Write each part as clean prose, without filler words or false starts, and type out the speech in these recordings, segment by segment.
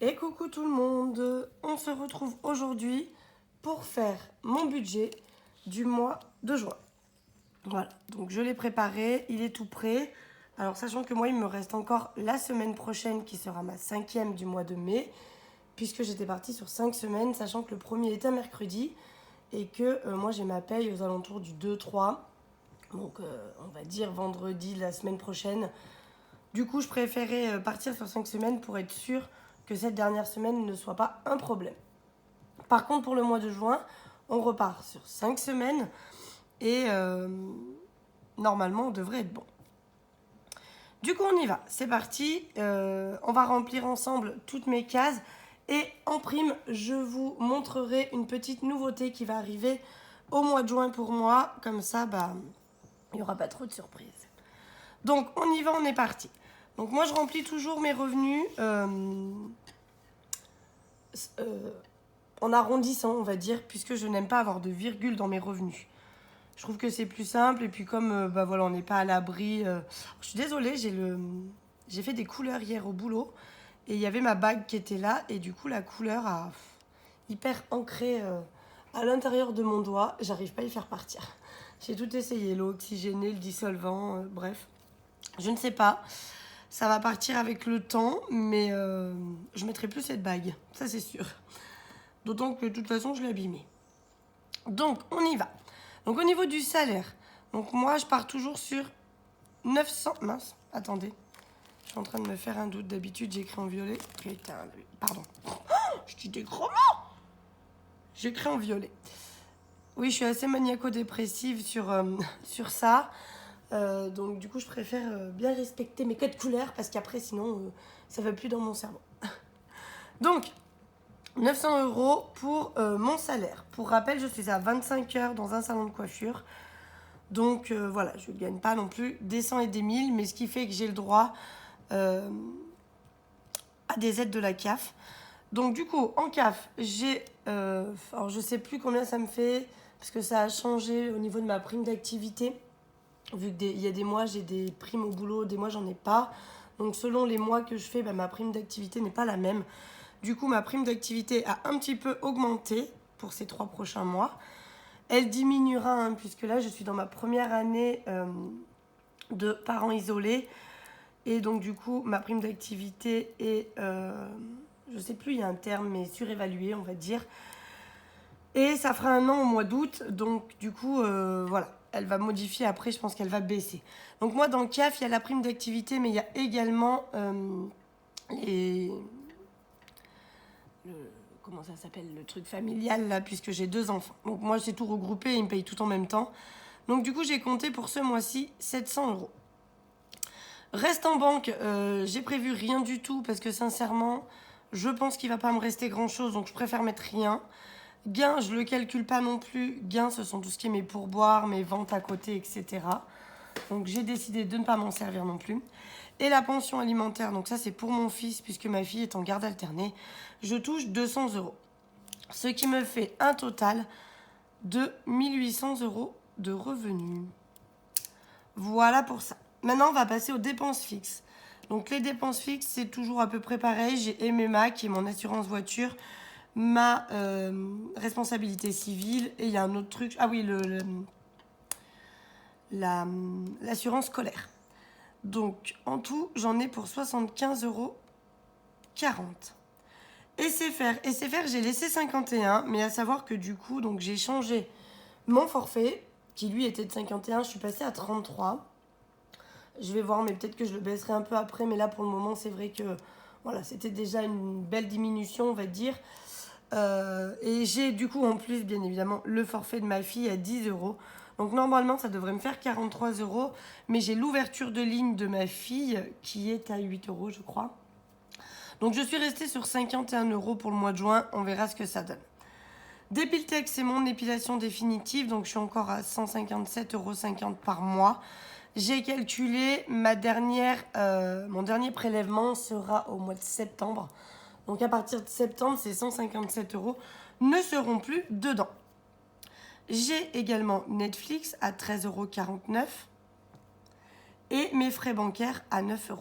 Et coucou tout le monde, on se retrouve aujourd'hui pour faire mon budget du mois de juin. Voilà, donc je l'ai préparé, il est tout prêt. Alors sachant que moi il me reste encore la semaine prochaine qui sera ma 5e du mois de mai, puisque j'étais partie sur 5 semaines, sachant que le premier est un mercredi et que moi j'ai ma paye aux alentours du 2-3. Donc on va dire vendredi la semaine prochaine. Du coup je préférais partir sur 5 semaines pour être sûre que cette dernière semaine ne soit pas un problème. Par contre, pour le mois de juin, on repart sur 5 semaines et normalement, on devrait être bon. Du coup, on y va. C'est parti. On va remplir ensemble toutes mes cases. Et en prime, je vous montrerai une petite nouveauté qui va arriver au mois de juin pour moi. Comme ça, il n'y aura pas trop de surprises. Donc, on y va, on est parti. Donc, moi, je remplis toujours mes revenus en arrondissant, on va dire, puisque je n'aime pas avoir de virgule dans mes revenus. Je trouve que c'est plus simple et puis comme voilà, on n'est pas à l'abri. Je suis désolée, j'ai fait des couleurs hier au boulot et il y avait ma bague qui était là et du coup la couleur a hyper ancré à l'intérieur de mon doigt. J'arrive pas à y faire partir. J'ai tout essayé, l'eau oxygénée, le dissolvant, bref. Je ne sais pas. Ça va partir avec le temps, mais je mettrai plus cette bague, ça c'est sûr. D'autant que de toute façon je l'ai abîmée. Donc on y va. Donc au niveau du salaire, donc moi je pars toujours sur 900... Mince, attendez. Je suis en train de me faire un doute. D'habitude j'écris en violet. Putain, pardon. Oh, je dis des gros mots. J'écris en violet. Oui, je suis assez maniaco-dépressive sur ça. Donc du coup je préfère bien respecter mes codes couleurs parce qu'après sinon ça va plus dans mon cerveau. Donc 900 € pour mon salaire. Pour rappel, je suis à 25 heures dans un salon de coiffure. Donc voilà, je ne gagne pas non plus des 100 et des 1000, mais ce qui fait que j'ai le droit à des aides de la CAF. Donc du coup, en CAF, j'ai... alors je ne sais plus combien ça me fait, parce que ça a changé au niveau de ma prime d'activité. Vu qu'il y a des mois, j'ai des primes au boulot, des mois, j'en ai pas. Donc selon les mois que je fais, ma prime d'activité n'est pas la même. Du coup, ma prime d'activité a un petit peu augmenté pour ces 3 prochains mois. Elle diminuera, puisque là, je suis dans ma première année de parents isolés. Et donc, du coup, ma prime d'activité est, je sais plus, il y a un terme, mais surévaluée, on va dire. Et ça fera 1 an au mois d'août. Donc, du coup, voilà. Elle va modifier après, je pense qu'elle va baisser. Donc, moi, dans le CAF, il y a la prime d'activité, mais il y a également les... comment ça s'appelle, le truc familial là, puisque j'ai 2 enfants. Donc moi c'est tout regroupé, ils me payent tout en même temps. Donc du coup j'ai compté pour ce mois-ci 700 €. Reste en banque, j'ai prévu rien du tout parce que sincèrement je pense qu'il va pas me rester grand chose, donc je préfère mettre rien. Gain, je le calcule pas non plus. Gain, ce sont tout ce qui est mes pourboires, mes ventes à côté, etc. Donc j'ai décidé de ne pas m'en servir non plus. Et la pension alimentaire, donc ça c'est pour mon fils puisque ma fille est en garde alternée. Je touche 200 €. Ce qui me fait un total de 1800 € de revenus. Voilà pour ça. Maintenant on va passer aux dépenses fixes. Donc les dépenses fixes c'est toujours à peu près pareil. J'ai MMA qui est mon assurance voiture, ma responsabilité civile et il y a un autre truc. Ah oui, l'assurance scolaire. Donc, en tout, j'en ai pour 75,40 €. SFR, j'ai laissé 51, mais à savoir que du coup, donc j'ai changé mon forfait, qui lui était de 51, je suis passée à 33. Je vais voir, mais peut-être que je le baisserai un peu après, mais là, pour le moment, c'est vrai que voilà, c'était déjà une belle diminution, on va dire. Et j'ai du coup, en plus, bien évidemment, le forfait de ma fille à 10 €. Donc normalement, ça devrait me faire 43 €, mais j'ai l'ouverture de ligne de ma fille qui est à 8 €, je crois. Donc je suis restée sur 51 € pour le mois de juin, on verra ce que ça donne. Dépiltec, c'est mon épilation définitive, donc je suis encore à 157,50 € par mois. J'ai calculé mon dernier prélèvement sera au mois de septembre. Donc à partir de septembre, ces 157 € ne seront plus dedans. J'ai également Netflix à 13,49 € et mes frais bancaires à 9 €.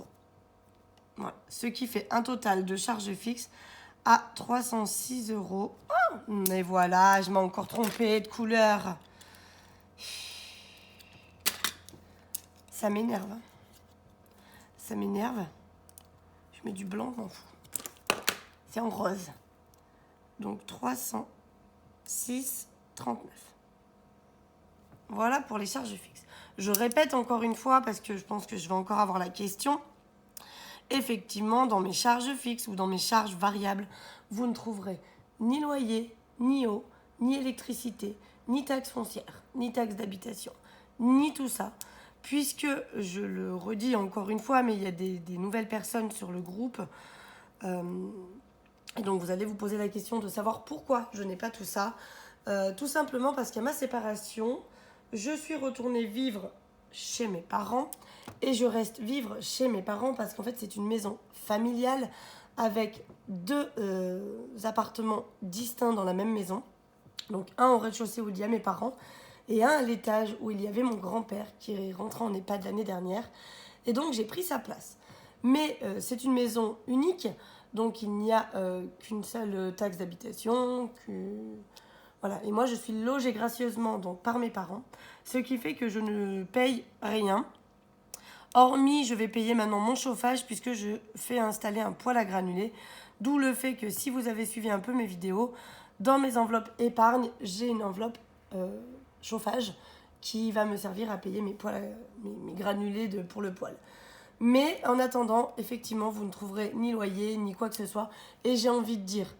Voilà. Ce qui fait un total de charges fixes à 306 euros. Oh, mais voilà, je m'ai encore trompée de couleur. Ça m'énerve. Ça m'énerve. Je mets du blanc, je m'en fous. C'est en rose. Donc 306,39. Voilà pour les charges fixes. Je répète encore une fois parce que je pense que je vais encore avoir la question. Effectivement, dans mes charges fixes ou dans mes charges variables, vous ne trouverez ni loyer, ni eau, ni électricité, ni taxe foncière, ni taxe d'habitation, ni tout ça. Puisque, je le redis encore une fois, mais il y a des nouvelles personnes sur le groupe. Et donc vous allez vous poser la question de savoir pourquoi je n'ai pas tout ça. Tout simplement parce qu'à ma séparation, je suis retournée vivre chez mes parents. Et je reste vivre chez mes parents parce qu'en fait c'est une maison familiale avec deux appartements distincts dans la même maison. Donc un au rez-de-chaussée où il y a mes parents et un à l'étage où il y avait mon grand-père qui est rentré en EHPAD l'année dernière. Et donc j'ai pris sa place. Mais c'est une maison unique, donc il n'y a qu'une seule taxe d'habitation. Voilà. Et moi je suis logée gracieusement donc, par mes parents, ce qui fait que je ne paye rien. Hormis, je vais payer maintenant mon chauffage puisque je fais installer un poêle à granulés. D'où le fait que si vous avez suivi un peu mes vidéos, dans mes enveloppes épargne, j'ai une enveloppe chauffage qui va me servir à payer mes granulés pour le poêle. Mais en attendant, effectivement, vous ne trouverez ni loyer, ni quoi que ce soit. Et j'ai envie de dire,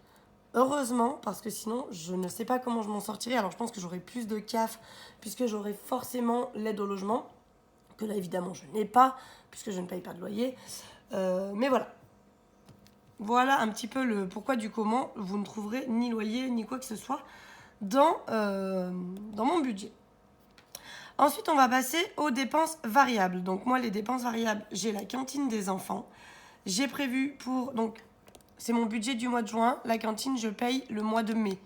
heureusement, parce que sinon, je ne sais pas comment je m'en sortirai. Alors, je pense que j'aurai plus de CAF puisque j'aurai forcément l'aide au logement. Que là évidemment je n'ai pas, puisque je ne paye pas de loyer. Mais voilà. Voilà un petit peu le pourquoi du comment. Vous ne trouverez ni loyer, ni quoi que ce soit dans mon budget. Ensuite, on va passer aux dépenses variables. Donc moi, les dépenses variables, j'ai la cantine des enfants. J'ai prévu pour... Donc, c'est mon budget du mois de juin. La cantine, je paye le mois de mai.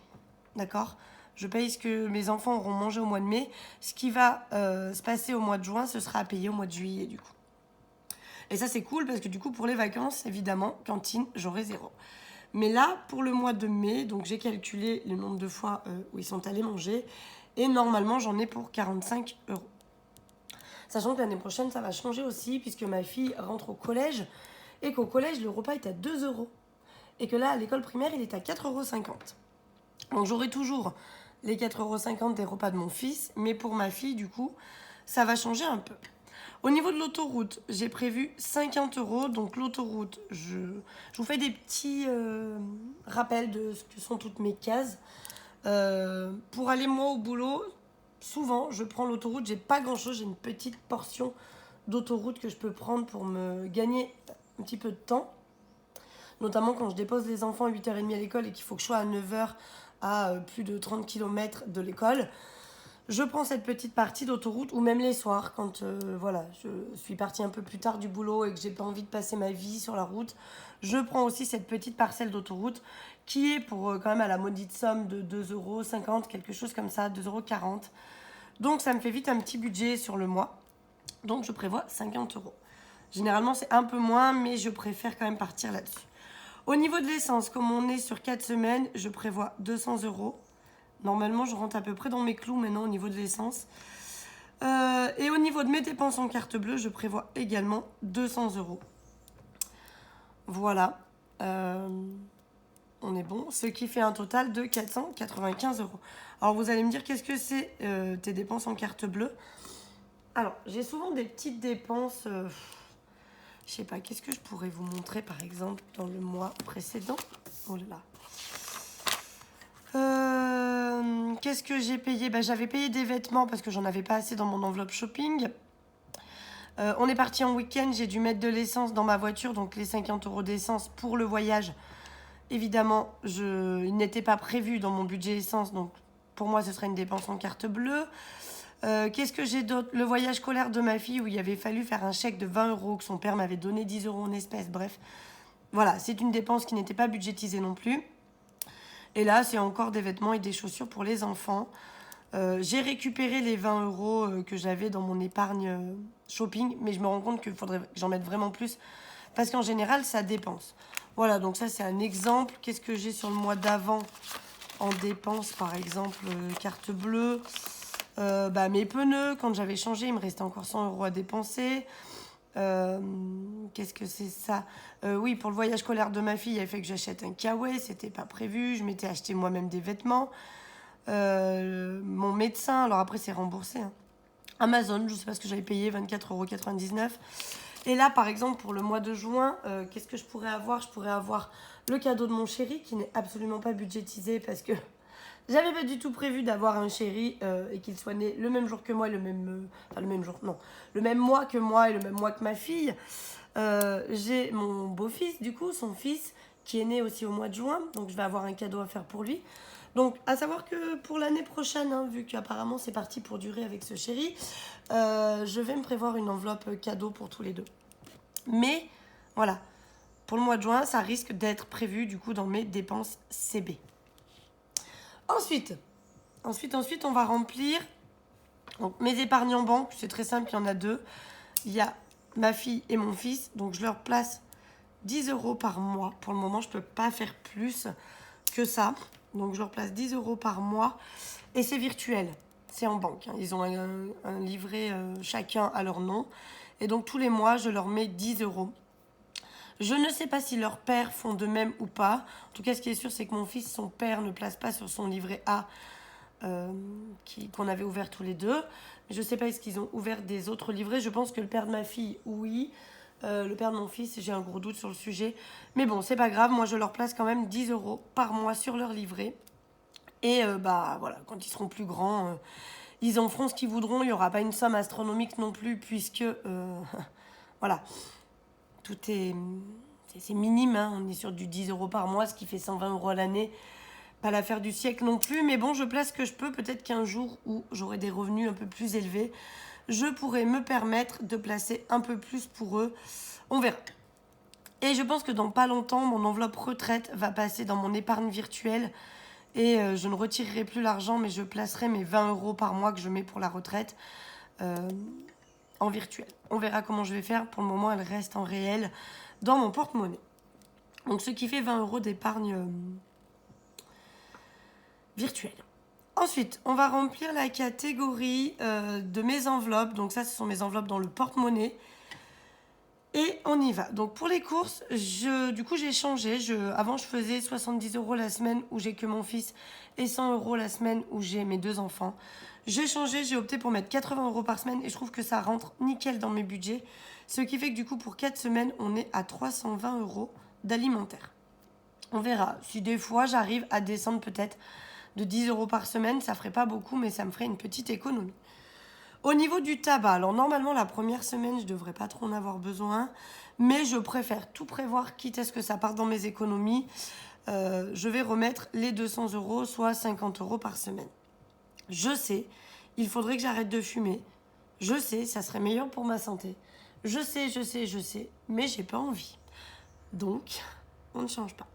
D'accord ? Je paye ce que mes enfants auront mangé au mois de mai. Ce qui va se passer au mois de juin, ce sera à payer au mois de juillet, du coup. Et ça, c'est cool parce que du coup, pour les vacances, évidemment, cantine, j'aurai 0. Mais là, pour le mois de mai, donc j'ai calculé le nombre de fois où ils sont allés manger. Et normalement, j'en ai pour 45 euros. Sachant que l'année prochaine, ça va changer aussi puisque ma fille rentre au collège. Et qu'au collège, le repas est à 2 euros. Et que là, à l'école primaire, il est à 4,50 euros. Donc j'aurai toujours les 4,50 € des repas de mon fils, mais pour ma fille, du coup, ça va changer un peu. Au niveau de l'autoroute, j'ai prévu 50 €. Donc l'autoroute, je vous fais des petits rappels de ce que sont toutes mes cases. Pour aller moi au boulot, souvent, je prends l'autoroute. J'ai pas grand-chose, j'ai une petite portion d'autoroute que je peux prendre pour me gagner un petit peu de temps. Notamment quand je dépose les enfants à 8h30 à l'école et qu'il faut que je sois à 9h à plus de 30 km de l'école. Je prends cette petite partie d'autoroute ou même les soirs quand voilà, je suis partie un peu plus tard du boulot et que j'ai pas envie de passer ma vie sur la route. Je prends aussi cette petite parcelle d'autoroute qui est pour quand même à la maudite somme de 2,50 €, quelque chose comme ça, 2,40 €. Donc ça me fait vite un petit budget sur le mois. Donc je prévois 50 €. Généralement c'est un peu moins mais je préfère quand même partir là-dessus. Au niveau de l'essence, comme on est sur 4 semaines, je prévois 200 €. Normalement, je rentre à peu près dans mes clous maintenant au niveau de l'essence. Et au niveau de mes dépenses en carte bleue, je prévois également 200 €. Voilà. On est bon. Ce qui fait un total de 495 €. Alors, vous allez me dire, qu'est-ce que c'est tes dépenses en carte bleue? Alors, j'ai souvent des petites dépenses... je sais pas, qu'est-ce que je pourrais vous montrer, par exemple, dans le mois précédent? Oh là là. Qu'est-ce que j'ai payé? J'avais payé des vêtements parce que j'en avais pas assez dans mon enveloppe shopping. On est parti en week-end, j'ai dû mettre de l'essence dans ma voiture, donc les 50 € d'essence pour le voyage. Évidemment, il n'était pas prévu dans mon budget essence, donc pour moi ce serait une dépense en carte bleue. Qu'est-ce que j'ai d'autre? Le voyage scolaire de ma fille où il avait fallu faire un chèque de 20 € que son père m'avait donné 10 € en espèces. Bref, voilà, c'est une dépense qui n'était pas budgétisée non plus. Et là, c'est encore des vêtements et des chaussures pour les enfants. J'ai récupéré les 20 € que j'avais dans mon épargne shopping, mais je me rends compte qu'il faudrait que j'en mette vraiment plus parce qu'en général, ça dépense. Voilà, donc ça, c'est un exemple. Qu'est-ce que j'ai sur le mois d'avant en dépenses, par exemple, carte bleue, mes pneus, quand j'avais changé, il me restait encore 100 € à dépenser. Qu'est-ce que c'est ça? Oui, pour le voyage scolaire de ma fille, il a fait que j'achète un kawaii, c'était pas prévu. Je m'étais acheté moi-même des vêtements. Mon médecin, alors après c'est remboursé, hein. Amazon, je sais pas ce que j'avais payé, 24,99 €. Et là, par exemple, pour le mois de juin, qu'est-ce que je pourrais avoir? Je pourrais avoir le cadeau de mon chéri, qui n'est absolument pas budgétisé parce que j'avais pas du tout prévu d'avoir un chéri et qu'il soit né le même jour que moi, le même jour, non, le même mois que moi et le même mois que ma fille. J'ai mon beau-fils, du coup, son fils, qui est né aussi au mois de juin, donc je vais avoir un cadeau à faire pour lui. Donc, à savoir que pour l'année prochaine, hein, vu qu'apparemment c'est parti pour durer avec ce chéri, je vais me prévoir une enveloppe cadeau pour tous les deux. Mais, voilà, pour le mois de juin, ça risque d'être prévu, du coup, dans mes dépenses CB. Ensuite, on va remplir donc, mes épargnes en banque. C'est très simple, il y en a deux. Il y a ma fille et mon fils, donc je leur place 10 € par mois. Pour le moment, je ne peux pas faire plus que ça. Donc, je leur place 10 € par mois. Et c'est virtuel, c'est en banque, hein. Ils ont un livret chacun à leur nom. Et donc, tous les mois, je leur mets 10 €. Je ne sais pas si leurs pères font de même ou pas. En tout cas, ce qui est sûr, c'est que mon fils, son père ne place pas sur son livret A qu'on avait ouvert tous les deux. Je ne sais pas est-ce qu'ils ont ouvert des autres livrets. Je pense que le père de ma fille, oui. Le père de mon fils, j'ai un gros doute sur le sujet. Mais bon, c'est pas grave. Moi, je leur place quand même 10 € par mois sur leur livret. Et voilà, quand ils seront plus grands, ils en feront ce qu'ils voudront. Il n'y aura pas une somme astronomique non plus, puisque voilà, tout c'est minime, hein. On est sur du 10 € par mois, ce qui fait 120 € à l'année. Pas l'affaire du siècle non plus, mais bon, je place ce que je peux. Peut-être qu'un jour où j'aurai des revenus un peu plus élevés, je pourrai me permettre de placer un peu plus pour eux. On verra. Et je pense que dans pas longtemps, mon enveloppe retraite va passer dans mon épargne virtuelle. Et je ne retirerai plus l'argent, mais je placerai mes 20 € par mois que je mets pour la retraite en virtuel. On verra comment je vais faire. Pour le moment, elle reste en réel dans mon porte-monnaie. Donc, ce qui fait 20 € d'épargne virtuelle. Ensuite, on va remplir la catégorie de mes enveloppes. Donc ça, ce sont mes enveloppes dans le porte-monnaie. Et on y va. Donc pour les courses, du coup, j'ai changé. Avant, je faisais 70 € la semaine où j'ai que mon fils et 100 € la semaine où j'ai mes deux enfants. J'ai changé, j'ai opté pour mettre 80 € par semaine et je trouve que ça rentre nickel dans mes budgets. Ce qui fait que du coup, pour 4 semaines, on est à 320 € d'alimentaire. On verra. Si des fois, j'arrive à descendre peut-être de 10 € par semaine, ça ferait pas beaucoup, mais ça me ferait une petite économie. Au niveau du tabac, alors normalement la première semaine, je devrais pas trop en avoir besoin, mais je préfère tout prévoir, quitte à ce que ça parte dans mes économies. Je vais remettre les 200 €, soit 50 € par semaine. Je sais, il faudrait que j'arrête de fumer. Je sais, ça serait meilleur pour ma santé. Je sais, mais j'ai pas envie. Donc, on ne change pas.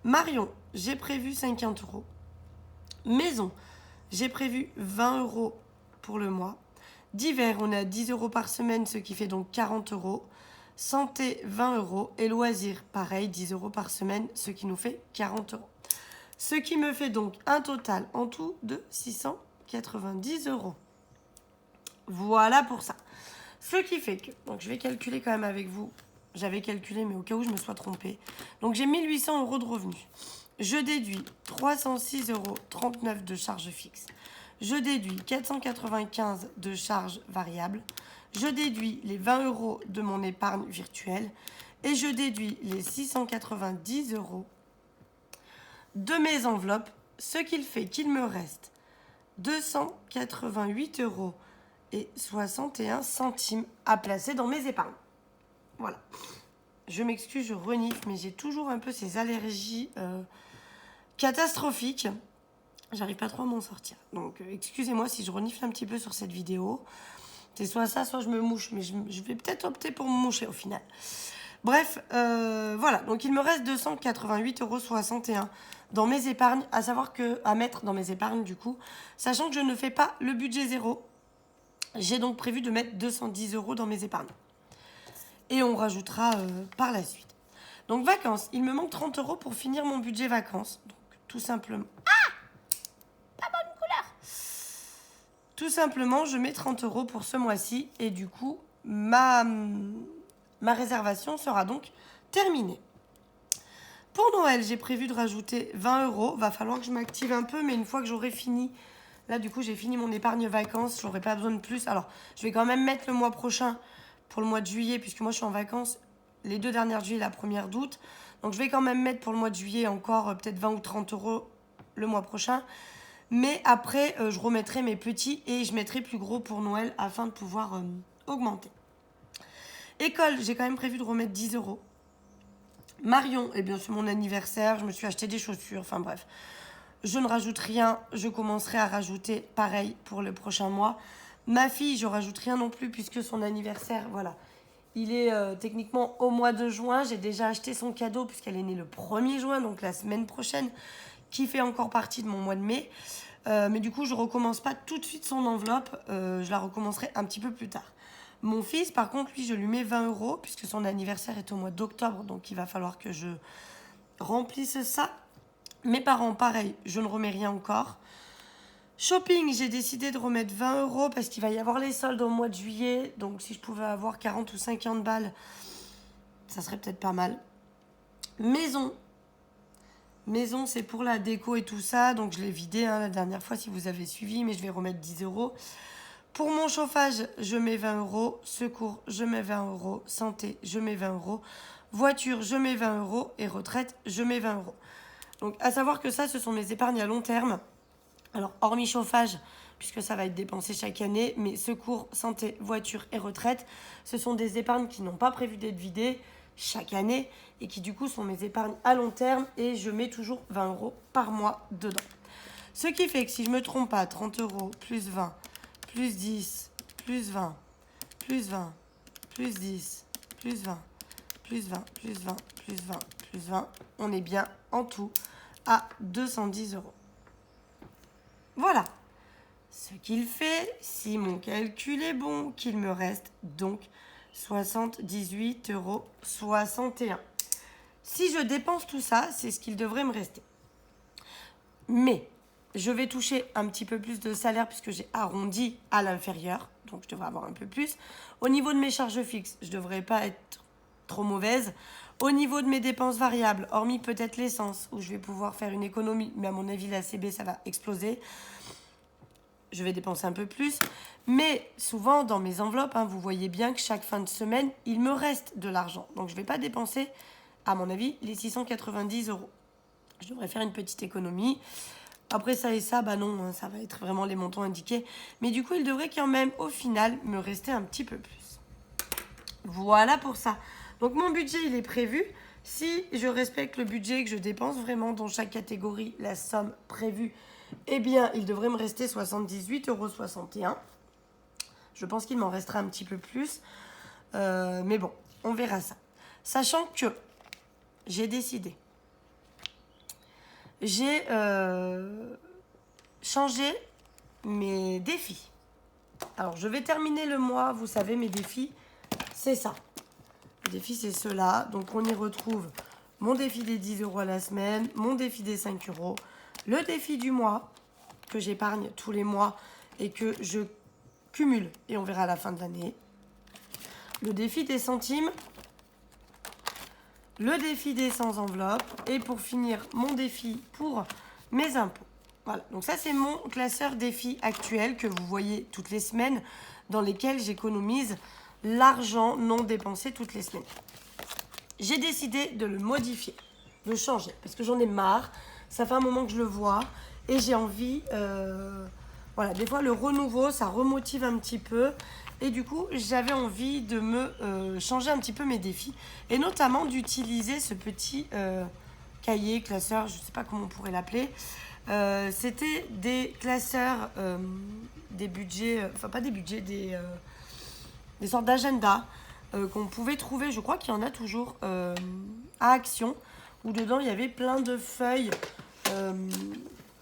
Marion, j'ai prévu 50 €. Maison, j'ai prévu 20 € pour le mois. Divers, on est à 10 € par semaine, ce qui fait donc 40 €. Santé, 20 €. Et loisirs, pareil, 10 € par semaine, ce qui nous fait 40 €. Ce qui me fait donc un total en tout de 690 €. Voilà pour ça. Ce qui fait que, donc je vais calculer quand même avec vous. J'avais calculé, mais au cas où je me sois trompée. Donc j'ai 1800 € de revenus. Je déduis 306,39 € de charges fixes. Je déduis 495 € de charges variables. Je déduis les 20 € de mon épargne virtuelle. Et je déduis les 690 € de mes enveloppes. Ce qui fait qu'il me reste 288,61 € à placer dans mes épargnes. Voilà. Je m'excuse, je renifle, mais j'ai toujours un peu ces allergies catastrophiques. J'arrive pas trop à m'en sortir. Donc, excusez-moi si je renifle un petit peu sur cette vidéo. C'est soit ça, soit je me mouche. Mais je vais peut-être opter pour me moucher au final. Bref, voilà. Donc, il me reste 288,61 € dans mes épargnes. À mettre dans mes épargnes, du coup. Sachant que je ne fais pas le budget zéro. J'ai donc prévu de mettre 210 € dans mes épargnes. Et on rajoutera par la suite. Donc vacances, il me manque 30 € pour finir mon budget vacances. Donc tout simplement... Pas bonne couleur. Tout simplement, je mets 30 € pour ce mois-ci. Et du coup, ma réservation sera donc terminée. Pour Noël, j'ai prévu de rajouter 20 €. Va falloir que je m'active un peu, mais une fois que j'aurai fini... Là, du coup, j'ai fini mon épargne vacances. J'aurai pas besoin de plus. Alors, je vais quand même mettre le mois prochain pour le mois de juillet, puisque moi, je suis en vacances les 2 dernières de juillet, la 1er d'août. Donc, je vais quand même mettre pour le mois de juillet encore peut-être 20 ou 30 € le mois prochain. Mais après, je remettrai mes petits et je mettrai plus gros pour Noël afin de pouvoir augmenter. École, j'ai quand même prévu de remettre 10 €. Marion, eh bien, c'est mon anniversaire. Je me suis acheté des chaussures. Enfin, bref. Je ne rajoute rien. Je commencerai à rajouter pareil pour le prochain mois. Ma fille, je rajoute rien non plus puisque son anniversaire, voilà. Il est techniquement au mois de juin. J'ai déjà acheté son cadeau puisqu'elle est née le 1er juin, donc la semaine prochaine, qui fait encore partie de mon mois de mai. Mais du coup, je ne recommence pas tout de suite son enveloppe. Je la recommencerai un petit peu plus tard. Mon fils, par contre, lui, je lui mets 20 € puisque son anniversaire est au mois d'octobre. Donc, il va falloir que je remplisse ça. Mes parents, pareil, je ne remets rien encore. Shopping, j'ai décidé de remettre 20 € parce qu'il va y avoir les soldes au mois de juillet. Donc, si je pouvais avoir 40 ou 50 balles, ça serait peut-être pas mal. Maison. Maison, c'est pour la déco et tout ça. Donc, je l'ai vidé la dernière fois si vous avez suivi, mais je vais remettre 10 €. Pour mon chauffage, je mets 20 €. Secours, je mets 20 €. Santé, je mets 20 €. Voiture, je mets 20 €. Et retraite, je mets 20 €. Donc, à savoir que ça, ce sont mes épargnes à long terme. Alors, hormis chauffage, puisque ça va être dépensé chaque année, mais secours, santé, voiture et retraite, ce sont des épargnes qui n'ont pas prévu d'être vidées chaque année et qui, du coup, sont mes épargnes à long terme et je mets toujours 20 € par mois dedans. Ce qui fait que si je ne me trompe pas, 30 € plus 20, plus 10, plus 20, plus 20, plus 10, plus 20, plus 20, plus 20, plus 20, plus 20, on est bien en tout à 210 €. Voilà. Ce qu'il fait, si mon calcul est bon, qu'il me reste donc 78,61 €. Si je dépense tout ça, c'est ce qu'il devrait me rester. Mais je vais toucher un petit peu plus de salaire puisque j'ai arrondi à l'inférieur. Donc, je devrais avoir un peu plus. Au niveau de mes charges fixes, je ne devrais pas être trop mauvaise. Au niveau de mes dépenses variables, hormis peut-être l'essence, où je vais pouvoir faire une économie, mais à mon avis, la CB, ça va exploser. Je vais dépenser un peu plus. Mais souvent, dans mes enveloppes, vous voyez bien que chaque fin de semaine, il me reste de l'argent. Donc, je ne vais pas dépenser, à mon avis, les 690 €. Je devrais faire une petite économie. Après ça et ça, non, ça va être vraiment les montants indiqués. Mais du coup, il devrait quand même, au final, me rester un petit peu plus. Voilà pour ça. Donc, mon budget, il est prévu. Si je respecte le budget, que je dépense vraiment dans chaque catégorie la somme prévue, eh bien, il devrait me rester 78,61 €. Je pense qu'il m'en restera un petit peu plus. Mais bon, on verra ça. Sachant que j'ai décidé. J'ai changé mes défis. Alors, je vais terminer le mois. Vous savez, mes défis, c'est ça. Les défis, c'est ceux-là. Donc, on y retrouve mon défi des 10 € à la semaine, mon défi des 5 €, le défi du mois, que j'épargne tous les mois et que je cumule. Et on verra à la fin de l'année. Le défi des centimes, le défi des sans enveloppes et pour finir, mon défi pour mes impôts. Voilà, donc ça, c'est mon classeur défi actuel que vous voyez toutes les semaines dans lesquels j'économise l'argent non dépensé toutes les semaines. J'ai décidé de le modifier, de changer, parce que j'en ai marre. Ça fait un moment que je le vois et j'ai envie... voilà, des fois, le renouveau, ça remotive un petit peu. Et du coup, j'avais envie de me changer un petit peu mes défis. Et notamment d'utiliser ce petit cahier, classeur, je ne sais pas comment on pourrait l'appeler. C'était des classeurs, des budgets, enfin pas des budgets, des sortes d'agenda qu'on pouvait trouver, je crois qu'il y en a toujours, à Action, où dedans il y avait plein de feuilles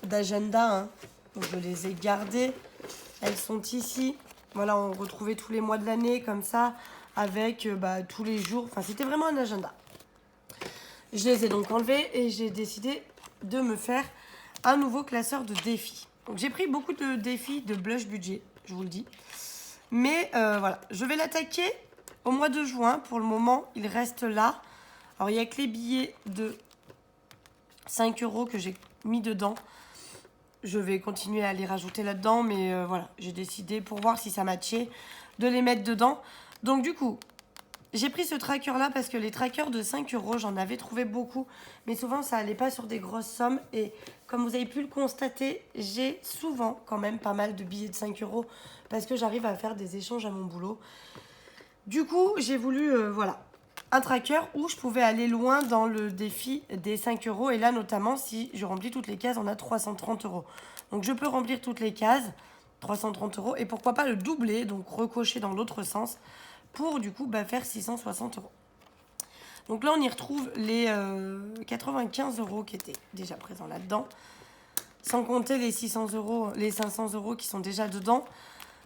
d'agenda. Donc je les ai gardées, elles sont ici. Voilà, on retrouvait tous les mois de l'année comme ça, avec tous les jours. Enfin, c'était vraiment un agenda. Je les ai donc enlevés et j'ai décidé de me faire un nouveau classeur de défis. Donc j'ai pris beaucoup de défis de blush budget, je vous le dis. Mais voilà, je vais l'attaquer au mois de juin. Pour le moment, il reste là. Alors il n'y a que les billets de 5 € que j'ai mis dedans. Je vais continuer à les rajouter là-dedans, mais voilà, j'ai décidé pour voir si ça matchait de les mettre dedans. Donc du coup, j'ai pris ce tracker-là parce que les trackers de 5 €, j'en avais trouvé beaucoup. Mais souvent, ça n'allait pas sur des grosses sommes. Et comme vous avez pu le constater, j'ai souvent quand même pas mal de billets de 5 € parce que j'arrive à faire des échanges à mon boulot. Du coup, j'ai voulu, voilà, un tracker où je pouvais aller loin dans le défi des 5 €. Et là, notamment, si je remplis toutes les cases, on a 330 €. Donc, je peux remplir toutes les cases, 330 €. Et pourquoi pas le doubler, donc recocher dans l'autre sens, pour du coup faire 660 €. Donc là, on y retrouve les 95 € qui étaient déjà présents là-dedans. Sans compter les 600 €, les 500 € qui sont déjà dedans.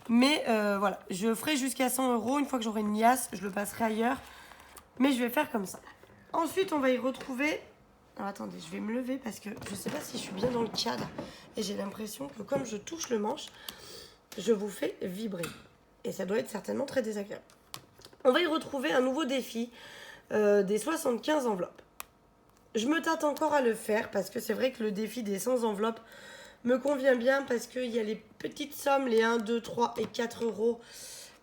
Mais voilà, je ferai jusqu'à 100 €. Une fois que j'aurai une liasse, je le passerai ailleurs. Mais je vais faire comme ça. Ensuite, on va y retrouver... Alors attendez, je vais me lever parce que je ne sais pas si je suis bien dans le cadre. Et j'ai l'impression que comme je touche le manche, je vous fais vibrer. Et ça doit être certainement très désagréable. On va y retrouver un nouveau défi des 75 enveloppes. Je me tâte encore à le faire parce que c'est vrai que le défi des 100 enveloppes me convient bien parce qu'il y a les petites sommes, les 1, 2, 3 et 4 €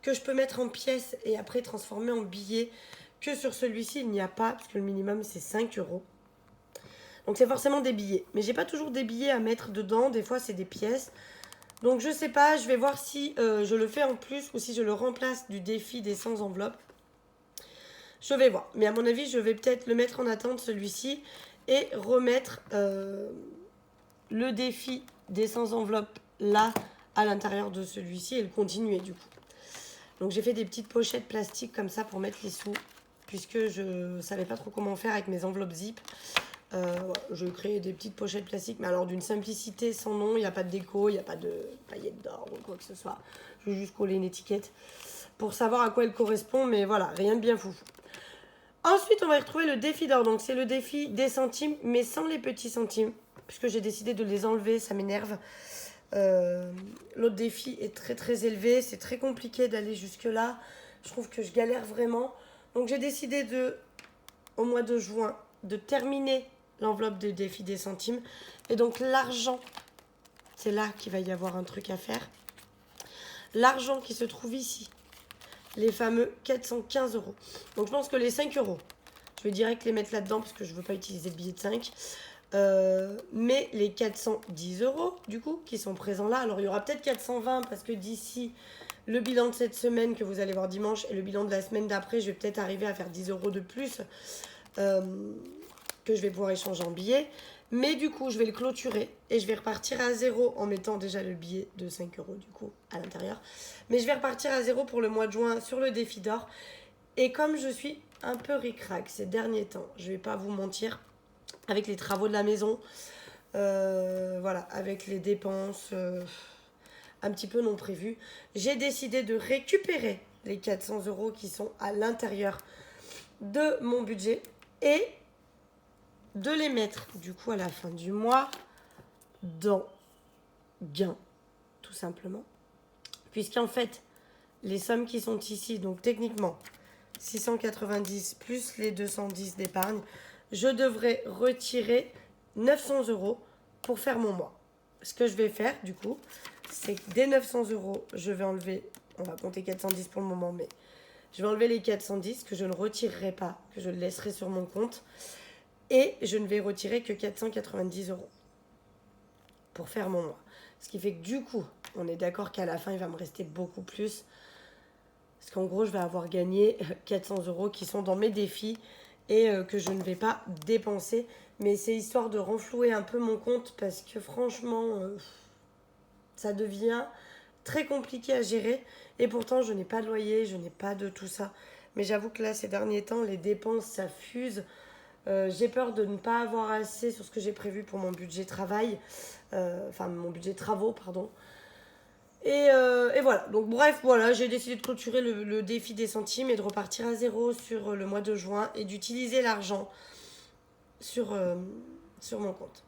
que je peux mettre en pièces et après transformer en billets, que sur celui-ci il n'y a pas parce que le minimum c'est 5 €. Donc c'est forcément des billets. Mais j'ai pas toujours des billets à mettre dedans, des fois c'est des pièces. Donc je sais pas, je vais voir si je le fais en plus ou si je le remplace du défi des 100 enveloppes. Je vais voir. Mais à mon avis, je vais peut-être le mettre en attente celui-ci et remettre le défi des 100 enveloppes là à l'intérieur de celui-ci et le continuer du coup. Donc j'ai fait des petites pochettes plastiques comme ça pour mettre les sous puisque je savais pas trop comment faire avec mes enveloppes zip. Je crée des petites pochettes plastiques, mais alors d'une simplicité sans nom. Il n'y a pas de déco, il n'y a pas de paillettes d'or ou quoi que ce soit. Je vais juste coller une étiquette pour savoir à quoi elle correspond, mais voilà, rien de bien foufou. Ensuite, on va y retrouver le défi d'or. Donc c'est le défi des centimes, mais sans les petits centimes, puisque j'ai décidé de les enlever, ça m'énerve. L'autre défi est très très élevé, c'est très compliqué d'aller jusque là. Je trouve que je galère vraiment. Donc j'ai décidé au mois de juin, de terminer l'enveloppe de défi des centimes. Et donc l'argent, c'est là qu'il va y avoir un truc à faire. L'argent qui se trouve ici, les fameux 415 €. Donc je pense que les 5 €, je vais direct les mettre là-dedans parce que je ne veux pas utiliser le billet de 5. Mais les 410 € du coup qui sont présents là. Alors il y aura peut-être 420 parce que d'ici le bilan de cette semaine que vous allez voir dimanche et le bilan de la semaine d'après, je vais peut-être arriver à faire 10 € de plus. Que je vais pouvoir échanger en billets. Mais du coup, je vais le clôturer et je vais repartir à 0 en mettant déjà le billet de 5 € du coup à l'intérieur. Mais je vais repartir à 0 pour le mois de juin sur le défi d'or. Et comme je suis un peu ric-rac ces derniers temps, je vais pas vous mentir, avec les travaux de la maison, voilà, avec les dépenses un petit peu non prévues, j'ai décidé de récupérer les 400 € qui sont à l'intérieur de mon budget et de les mettre du coup à la fin du mois dans gain, tout simplement. Puisqu'en fait, les sommes qui sont ici, donc techniquement 690 plus les 210 d'épargne, je devrais retirer 900 € pour faire mon mois. Ce que je vais faire du coup, c'est que des 900 €, je vais enlever, on va compter 410 pour le moment, mais je vais enlever les 410 que je ne retirerai pas, que je laisserai sur mon compte. Et je ne vais retirer que 490 € pour faire mon mois. Ce qui fait que du coup, on est d'accord qu'à la fin, il va me rester beaucoup plus. Parce qu'en gros, je vais avoir gagné 400 € qui sont dans mes défis et que je ne vais pas dépenser. Mais c'est histoire de renflouer un peu mon compte parce que franchement, ça devient très compliqué à gérer. Et pourtant, je n'ai pas de loyer, je n'ai pas de tout ça. Mais j'avoue que là, ces derniers temps, les dépenses, ça fuse. J'ai peur de ne pas avoir assez sur ce que j'ai prévu pour mon budget travail, enfin mon budget travaux, pardon. Et voilà, donc bref, voilà, j'ai décidé de clôturer le défi des centimes et de repartir à zéro sur le mois de juin et d'utiliser l'argent sur, sur mon compte.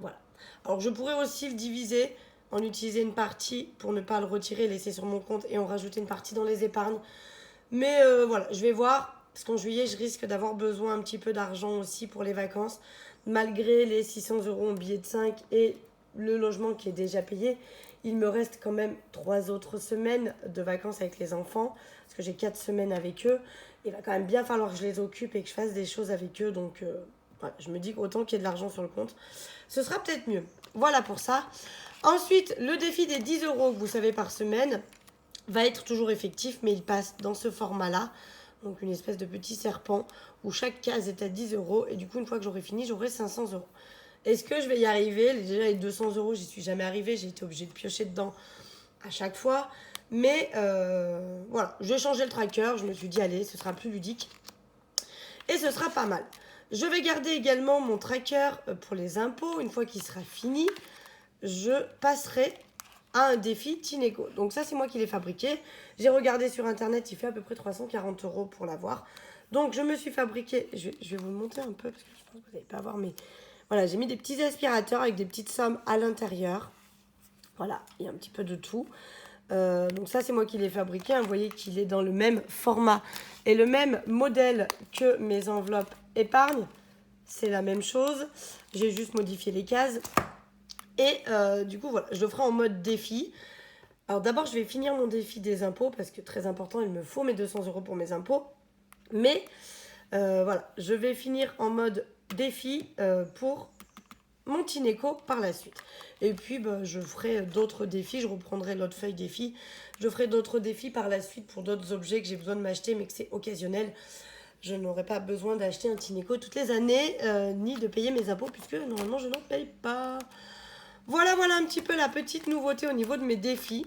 Voilà. Alors je pourrais aussi le diviser, en utiliser une partie pour ne pas le retirer, laisser sur mon compte et en rajouter une partie dans les épargnes. Mais voilà, je vais voir, parce qu'en juillet, je risque d'avoir besoin un petit peu d'argent aussi pour les vacances, malgré les 600 € en billet de 5 et le logement qui est déjà payé. Il me reste quand même 3 autres semaines de vacances avec les enfants, parce que j'ai 4 semaines avec eux. Il va quand même bien falloir que je les occupe et que je fasse des choses avec eux, donc voilà, je me dis qu'autant qu'il y ait de l'argent sur le compte, ce sera peut-être mieux. Voilà pour ça. Ensuite, le défi des 10 € que vous savez par semaine va être toujours effectif, mais il passe dans ce format-là. Donc une espèce de petit serpent où chaque case est à 10 € et du coup, une fois que j'aurai fini, j'aurai 500 €. Est-ce que je vais y arriver? Déjà, les 200 €, j'y suis jamais arrivée. J'ai été obligée de piocher dedans à chaque fois. Mais voilà, j'ai changé le tracker. Je me suis dit, allez, ce sera plus ludique. Et ce sera pas mal. Je vais garder également mon tracker pour les impôts. Une fois qu'il sera fini, je passerai à un défi Tineco. Donc ça, c'est moi qui l'ai fabriqué. J'ai regardé sur Internet, il fait à peu près 340 € pour l'avoir. Donc je me suis fabriqué, je vais vous le montrer un peu, parce que je pense que vous n'allez pas voir, mais voilà, j'ai mis des petits aspirateurs avec des petites sommes à l'intérieur. Voilà, il y a un petit peu de tout. Donc ça, c'est moi qui l'ai fabriqué. Vous voyez qu'il est dans le même format et le même modèle que mes enveloppes épargne. C'est la même chose. J'ai juste modifié les cases. Et du coup, voilà, je le ferai en mode défi. Alors d'abord, je vais finir mon défi des impôts parce que très important, il me faut mes 200 € pour mes impôts. Mais voilà, je vais finir en mode défi pour mon Tineco par la suite. Et puis, je ferai d'autres défis. Je reprendrai l'autre feuille défi. Je ferai d'autres défis par la suite pour d'autres objets que j'ai besoin de m'acheter, mais que c'est occasionnel. Je n'aurai pas besoin d'acheter un Tineco toutes les années, ni de payer mes impôts, puisque normalement, je n'en paye pas. Voilà un petit peu la petite nouveauté au niveau de mes défis.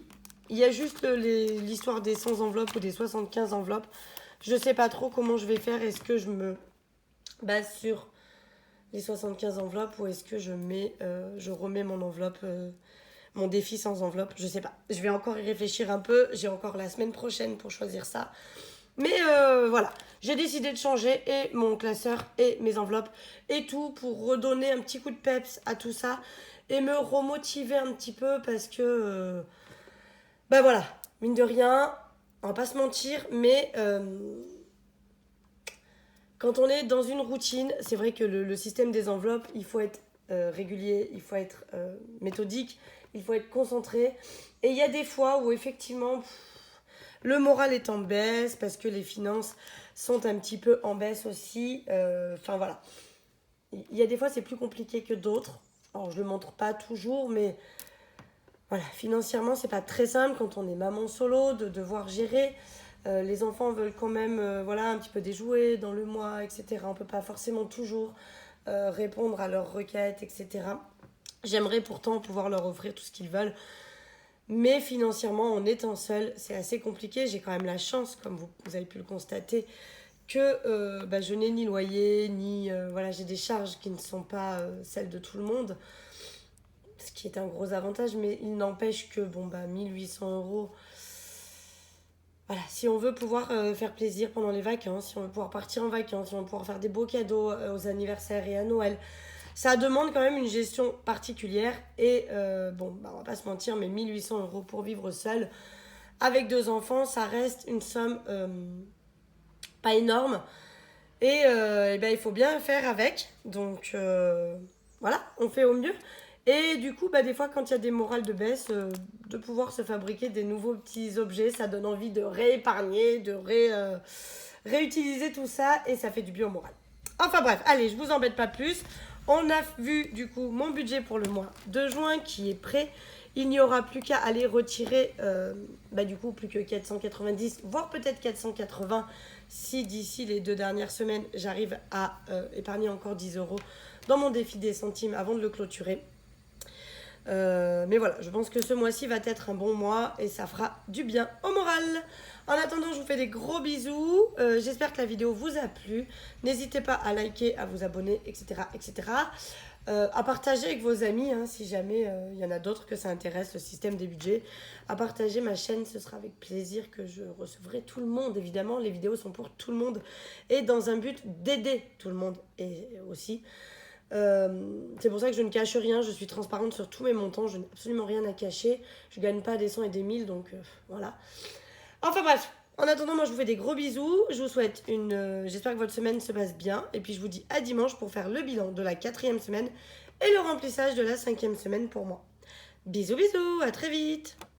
Il y a juste l'histoire des 100 enveloppes ou des 75 enveloppes. Je ne sais pas trop comment je vais faire. Est-ce que je me base sur les 75 enveloppes ou est-ce que je remets mon enveloppe, mon défi sans enveloppe? Je ne sais pas. Je vais encore y réfléchir un peu. J'ai encore la semaine prochaine pour choisir ça. Mais voilà, j'ai décidé de changer et mon classeur et mes enveloppes et tout pour redonner un petit coup de peps à tout ça et me remotiver un petit peu parce que, voilà, mine de rien, on va pas se mentir, mais quand on est dans une routine, c'est vrai que le système des enveloppes, il faut être régulier, il faut être méthodique, il faut être concentré. Et il y a des fois où effectivement, le moral est en baisse parce que les finances sont un petit peu en baisse aussi. Enfin voilà. Il y a des fois, c'est plus compliqué que d'autres. Alors, je ne le montre pas toujours, mais voilà, financièrement, c'est pas très simple quand on est maman solo de devoir gérer. Les enfants veulent quand même voilà, un petit peu des jouets dans le mois, etc. On ne peut pas forcément toujours répondre à leurs requêtes, etc. J'aimerais pourtant pouvoir leur offrir tout ce qu'ils veulent. Mais financièrement, en étant seule, c'est assez compliqué. J'ai quand même la chance, comme vous avez pu le constater, que je n'ai ni loyer, ni... voilà, j'ai des charges qui ne sont pas celles de tout le monde. Ce qui est un gros avantage, mais il n'empêche que, 1800 €... Voilà, si on veut pouvoir faire plaisir pendant les vacances, si on veut pouvoir partir en vacances, si on veut pouvoir faire des beaux cadeaux aux anniversaires et à Noël, ça demande quand même une gestion particulière. Et on va pas se mentir, mais 1800 € pour vivre seul, avec 2 enfants, ça reste une somme pas énorme. Et il faut bien faire avec. Donc voilà, on fait au mieux. Et du coup, des fois, quand il y a des morales de baisse, de pouvoir se fabriquer des nouveaux petits objets, ça donne envie de réépargner, de réutiliser tout ça, et ça fait du bien au moral. Enfin bref, allez, je vous embête pas plus. On a vu du coup mon budget pour le mois de juin qui est prêt. Il n'y aura plus qu'à aller retirer du coup plus que 490, voire peut-être 480 si d'ici les 2 dernières semaines j'arrive à épargner encore 10 € dans mon défi des centimes avant de le clôturer. Mais voilà, je pense que ce mois-ci va être un bon mois et ça fera du bien au moral. En attendant, je vous fais des gros bisous. J'espère que la vidéo vous a plu. N'hésitez pas à liker, à vous abonner, etc. etc. À partager avec vos amis, hein, si jamais il y en a d'autres que ça intéresse, le système des budgets. À partager ma chaîne, ce sera avec plaisir que je recevrai tout le monde. Évidemment, les vidéos sont pour tout le monde et dans un but d'aider tout le monde et aussi. C'est pour ça que je ne cache rien, je suis transparente sur tous mes montants, je n'ai absolument rien à cacher. Je gagne pas des 100 et des 1000, donc voilà. Enfin bref, en attendant, moi je vous fais des gros bisous. Je vous souhaite j'espère que votre semaine se passe bien. Et puis je vous dis à dimanche pour faire le bilan de la 4e semaine et le remplissage de la 5e semaine pour moi. Bisous bisous, à très vite.